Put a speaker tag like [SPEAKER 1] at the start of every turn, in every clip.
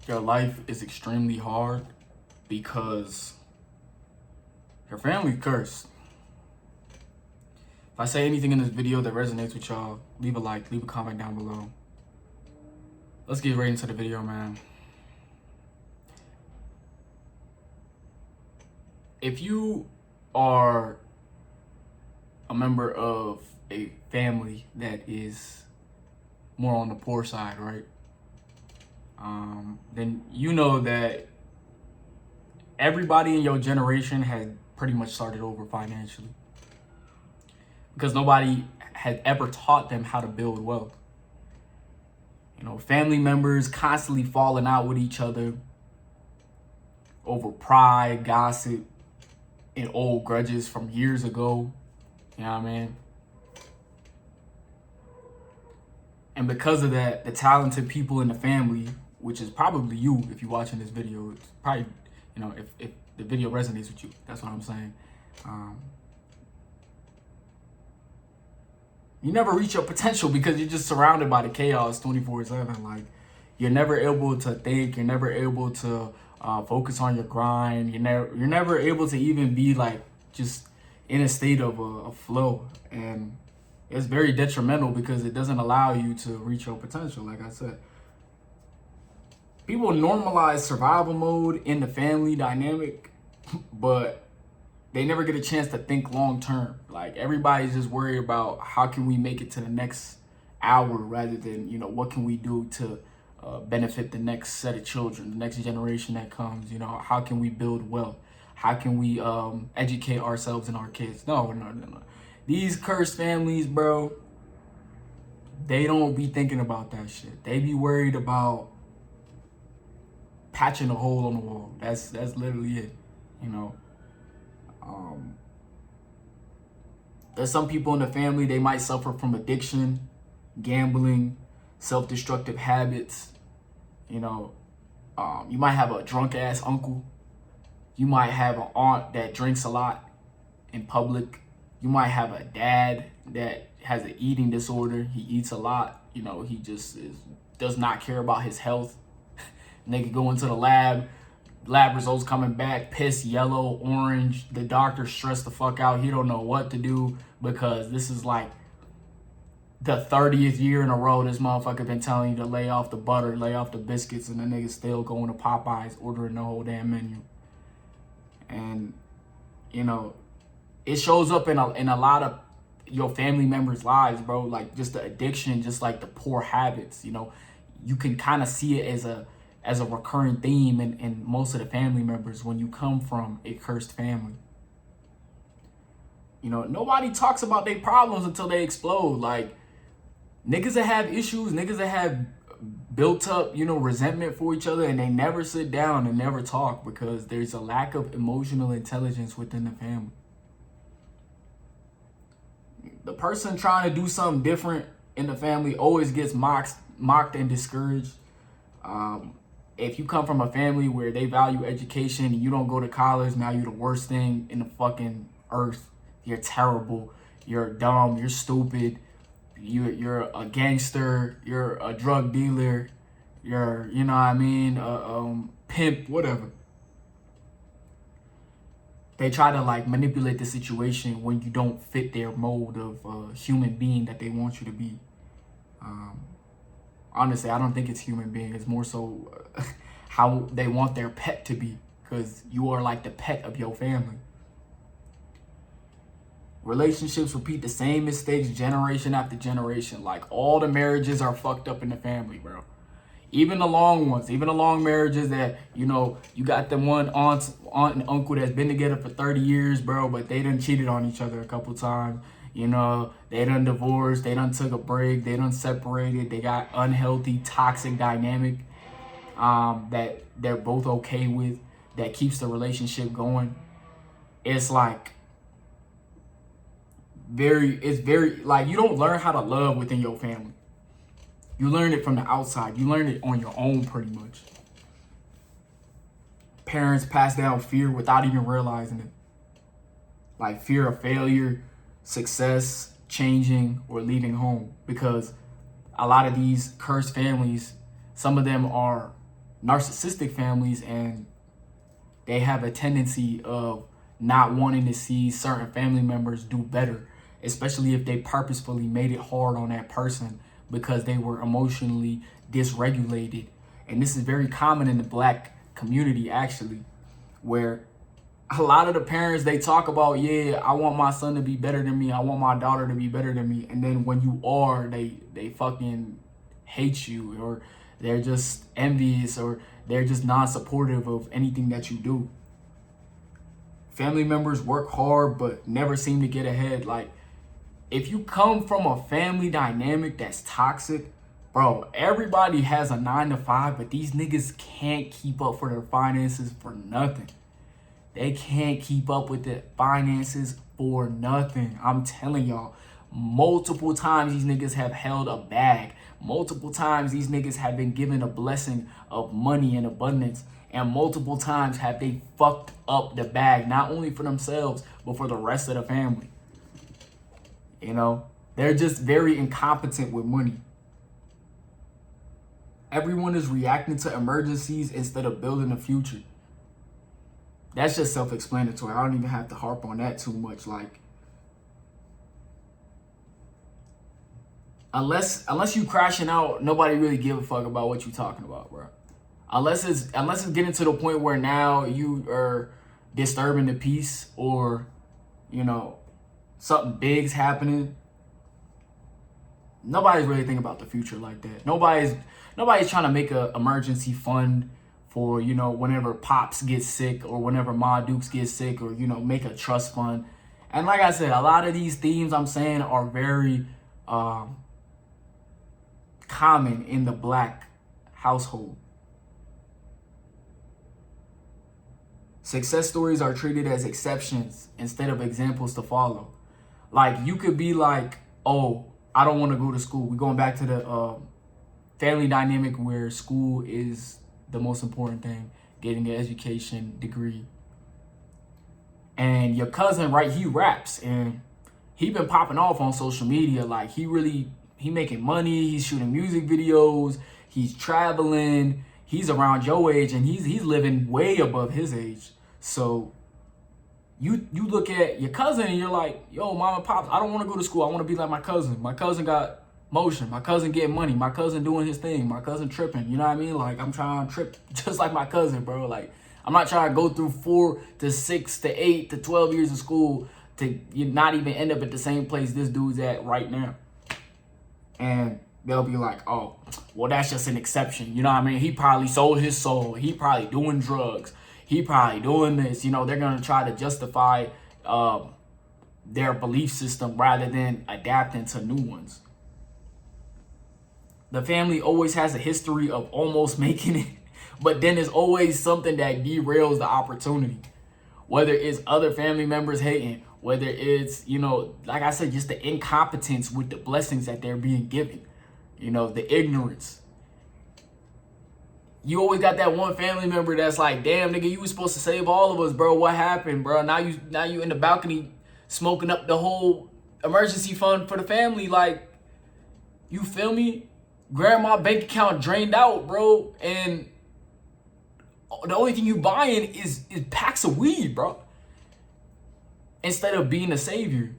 [SPEAKER 1] your life is extremely hard because your family cursed. If I say anything in this video that resonates with y'all, leave a like, leave a comment down below. Let's get right into the video, man. If you are a member of a family that is more on the poor side, right? Then you know that everybody in your generation had pretty much started over financially because nobody had ever taught them how to build wealth. You know, family members constantly falling out with each other over pride, gossip, and old grudges from years ago. You know what I mean? And because of that, the talented people in the family, which is probably you if you're watching this video, it's probably, you know, if the video resonates with you, that's what I'm saying. You never reach your potential because you're just surrounded by the chaos 24/7. Like, you're never able to think, you're never able to focus on your grind. You're never able to even be like just in a state of a flow. And it's very detrimental because it doesn't allow you to reach your potential. Like I said, people normalize survival mode in the family dynamic, but they never get a chance to think long term. Like, everybody's just worried about how can we make it to the next hour rather than, you know, what can we do to benefit the next set of children, the next generation that comes. You know, how can we build wealth? How can we educate ourselves and our kids? No. These cursed families, bro, they don't be thinking about that shit. They be worried about patching a hole on the wall. That's literally it, you know. There's some people in the family, they might suffer from addiction, gambling, self-destructive habits. You know, you might have a drunk ass uncle. You might have an aunt that drinks a lot in public. You might have a dad that has an eating disorder. He eats a lot. You know, he just does not care about his health. And they could go into the lab results coming back, piss, yellow, orange. The doctor stressed the fuck out. He don't know what to do because this is like the 30th year in a row this motherfucker been telling you to lay off the butter, lay off the biscuits, and the nigga still going to Popeyes ordering the whole damn menu. And, you know, it shows up in a lot of your family members' lives, bro. Like, just the addiction, just like the poor habits. You know, you can kind of see it as a recurring theme in most of the family members when you come from a cursed family. You know, nobody talks about their problems until they explode. Like, niggas that have issues, niggas that have built up, you know, resentment for each other, and they never sit down and never talk because there's a lack of emotional intelligence within the family. The person trying to do something different in the family always gets mocked and discouraged. If you come from a family where they value education and you don't go to college, now you're the worst thing in the fucking earth. You're terrible. You're dumb. You're stupid. You're a gangster. You're a drug dealer. You're, you know what I mean, pimp, whatever. They try to like manipulate the situation when you don't fit their mold of human being that they want you to be. Honestly, I don't think it's human being. It's more so how they want their pet to be, because you are like the pet of your family. Relationships repeat the same mistakes generation after generation. Like, all the marriages are fucked up in the family, bro. Even the long ones, even the long marriages that, you know, you got them one aunt and uncle that's been together for 30 years, bro, but they done cheated on each other a couple times. You know, they done divorced, they done took a break, they done separated, they got unhealthy, toxic dynamic that they're both okay with, that keeps the relationship going. It's like, it's very, like, you don't learn how to love within your family. You learn it from the outside. You learn it on your own, pretty much. Parents pass down fear without even realizing it. Like, fear of failure, success, changing, or leaving home. Because a lot of these cursed families, some of them are narcissistic families, and they have a tendency of not wanting to see certain family members do better, especially if they purposefully made it hard on that person because they were emotionally dysregulated. And this is very common in the Black community, actually, where a lot of the parents, they talk about, yeah, I want my son to be better than me, I want my daughter to be better than me, and then when you are, they fucking hate you, or they're just envious, or they're just non-supportive of anything that you do. Family members work hard but never seem to get ahead. Like, if you come from a family dynamic that's toxic, bro, everybody has a 9 to 5, but these niggas can't keep up for their finances for nothing. They can't keep up with the finances for nothing. I'm telling y'all, multiple times these niggas have held a bag. Multiple times these niggas have been given a blessing of money and abundance. And multiple times have they fucked up the bag, not only for themselves, but for the rest of the family. You know, they're just very incompetent with money. Everyone is reacting to emergencies instead of building a future. That's just self-explanatory. I don't even have to harp on that too much. Like, unless you crashing out, nobody really give a fuck about what you talking about, bro. Unless it's getting to the point where now you are disturbing the peace, or, you know, something big's happening. Nobody's really thinking about the future like that. Nobody's trying to make an emergency fund for, you know, whenever Pops gets sick, or whenever Ma Dukes gets sick, or, you know, make a trust fund. And like I said, a lot of these themes I'm saying are very common in the Black household. Success stories are treated as exceptions instead of examples to follow. Like, you could be like, oh, I don't want to go to school. We're going back to the family dynamic where school is the most important thing, getting an education, degree. And your cousin, right, he raps, and he been popping off on social media. Like, he making money, he's shooting music videos, he's traveling, he's around your age, and he's living way above his age. So you look at your cousin and you're like, yo, mom and pops, I don't want to go to school. I want to be like my cousin. My cousin got motion. My cousin getting money. My cousin doing his thing. My cousin tripping. You know what I mean? Like, I'm trying to trip just like my cousin, bro. Like, I'm not trying to go through 4 to 6 to 8 to 12 years of school to not even end up at the same place this dude's at right now. And they'll be like, oh, well, that's just an exception. You know what I mean? He probably sold his soul. He probably doing drugs. He probably doing this. You know, they're going to try to justify their belief system rather than adapting to new ones. The family always has a history of almost making it, but then there's always something that derails the opportunity. Whether it's other family members hating, whether it's, you know, like I said, just the incompetence with the blessings that they're being given, you know, the ignorance. You always got that one family member that's like, damn, nigga, you was supposed to save all of us, bro. What happened, bro? Now you in the balcony smoking up the whole emergency fund for the family. Like, you feel me? Grandma bank account drained out, bro. And the only thing you buying is packs of weed, bro. Instead of being a savior.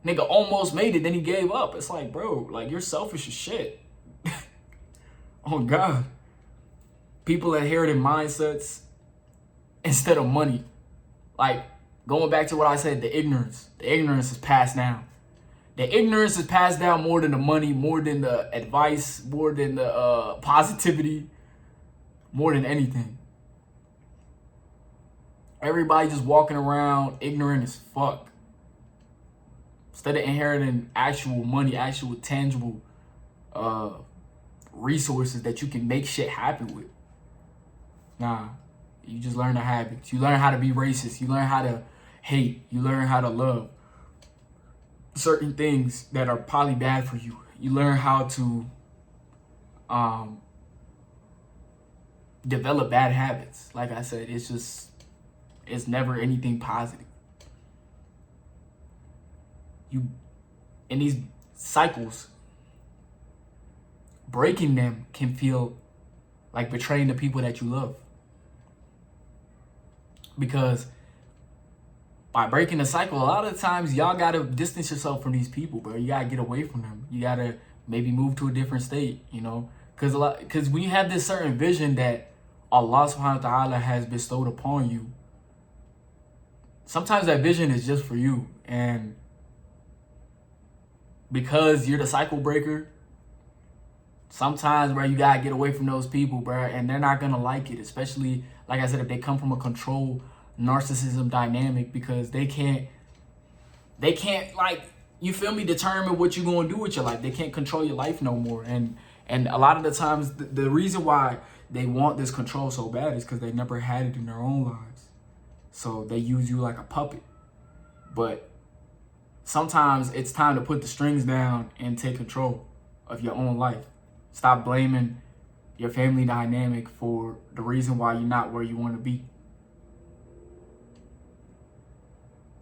[SPEAKER 1] Nigga almost made it, then he gave up. It's like, bro, like, you're selfish as shit. Oh, God. People inherited mindsets instead of money. Like, going back to what I said, the ignorance. The ignorance is passed down. The ignorance is passed down more than the money, more than the advice, more than the positivity, more than anything. Everybody just walking around ignorant as fuck. Instead of inheriting actual money, actual tangible resources that you can make shit happen with. Nah, you just learn the habits. You learn how to be racist. You learn how to hate. You learn how to love certain things that are probably bad for you. You learn how to develop bad habits. Like I said, it's never anything positive. You, in these cycles, breaking them can feel like betraying the people that you love. Because by breaking the cycle, a lot of times y'all gotta distance yourself from these people, bro. You gotta get away from them. You gotta maybe move to a different state, you know? Because when you have this certain vision that Allah subhanahu wa ta'ala has bestowed upon you, sometimes that vision is just for you. And because you're the cycle breaker, sometimes, bro, you gotta get away from those people, bro, and they're not gonna like it. Especially, like I said, if they come from a control narcissism dynamic, because they can't like, you feel me, determine what you're gonna do with your life. They can't control your life no more. And a lot of the times, the reason why they want this control so bad is because they never had it in their own lives. So they use you like a puppet. But sometimes it's time to put the strings down and take control of your own life. Stop blaming your family dynamic for the reason why you're not where you want to be.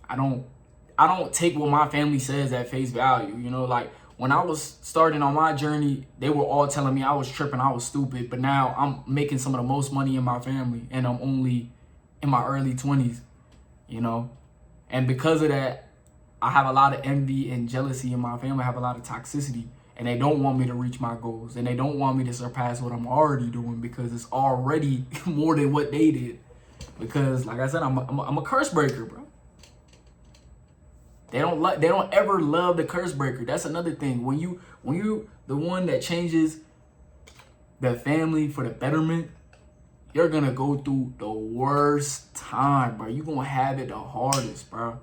[SPEAKER 1] I don't take what my family says at face value. You know, like when I was starting on my journey, they were all telling me I was tripping, I was stupid. But now I'm making some of the most money in my family, and I'm only in my early 20s, you know? And because of that, I have a lot of envy and jealousy in my family. I have a lot of toxicity, and they don't want me to reach my goals, and they don't want me to surpass what I'm already doing, because it's already more than what they did. Because, like I said, I'm a curse breaker, bro. They don't ever love the curse breaker. That's another thing. When you the one that changes the family for the betterment, you're gonna go through the worst time, bro. You're gonna have it the hardest, bro.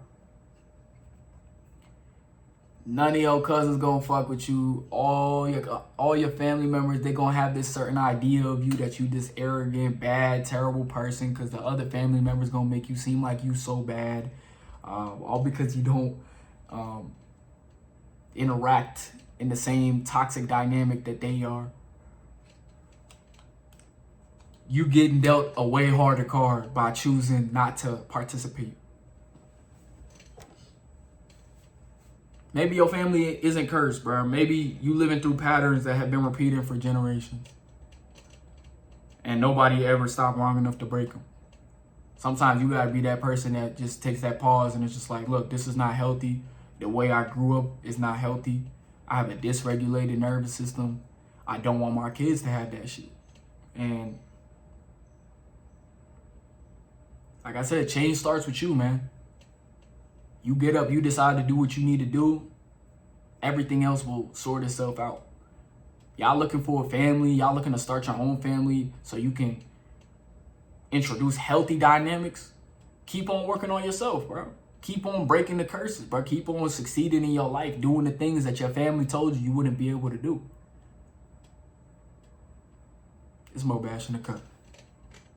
[SPEAKER 1] None of your cousins gonna fuck with you. All your family members, they gonna have this certain idea of you, that you this arrogant, bad, terrible person, because the other family members gonna make you seem like you so bad. All because you don't interact in the same toxic dynamic that they are. You getting dealt a way harder card by choosing not to participate. Maybe your family isn't cursed, bro. Maybe you living through patterns that have been repeated for generations, and nobody ever stopped long enough to break them. Sometimes you gotta be that person that just takes that pause and it's just like, look, this is not healthy. The way I grew up is not healthy. I have a dysregulated nervous system. I don't want my kids to have that shit. And like I said, change starts with you, man. You get up, you decide to do what you need to do. Everything else will sort itself out. Y'all looking for a family. Y'all looking to start your own family so you can introduce healthy dynamics. Keep on working on yourself, bro. Keep on breaking the curses, bro. Keep on succeeding in your life, doing the things that your family told you wouldn't be able to do. It's Mo Bash in the Cut.